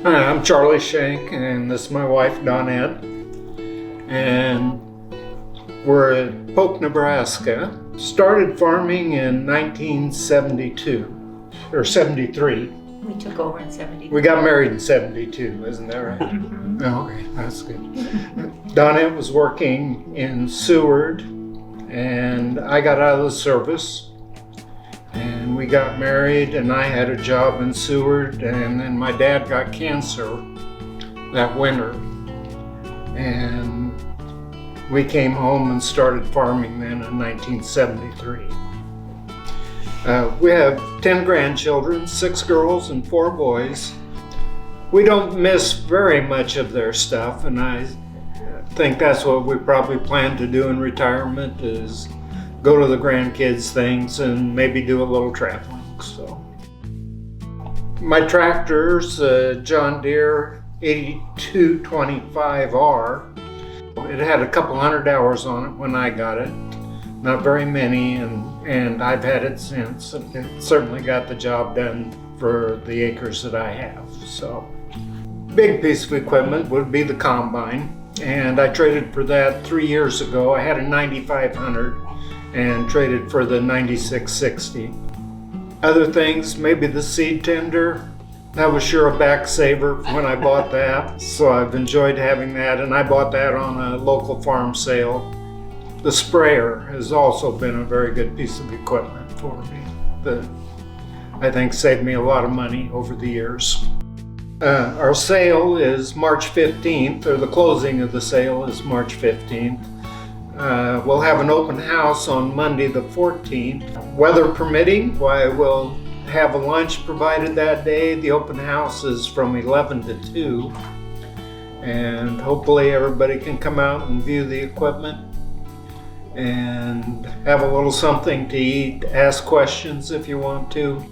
Hi, I'm Charlie Shenk, and this is my wife Donette, and we're at Polk, Nebraska. Started farming in 1972 or 73. We took over in 72. We got married in 72, isn't that right? Mhm. Oh, okay, that's good. Donette was working in Seward, and I got out of the service. And we got married, and I had a job in Seward, and then my dad got cancer that winter. And we came home and started farming then in 1973. We have 10 grandchildren, 6 girls and 4 boys. We don't miss very much of their stuff, and I think that's what we probably plan to do in retirement is go to the grandkids' things and maybe do a little traveling. So, my tractor's a John Deere 8225R. It had a couple hundred hours on it when I got it, not very many, and I've had it since. And it certainly got the job done for the acres that I have. So, big piece of equipment would be the combine, and I traded for that 3 years ago. I had a 9500. And traded for the 9660. Other things, maybe the seed tender. That was sure a back saver when I bought that. So I've enjoyed having that, and I bought that on a local farm sale. The sprayer has also been a very good piece of equipment for me. That I think saved me a lot of money over the years. Our sale is March 15th, or the closing of the sale is March 15th. We'll have an open house on Monday the 14th. Weather permitting, we'll have a lunch provided that day. The open house is from 11 to 2. And hopefully everybody can come out and view the equipment and have a little something to eat, ask questions if you want to.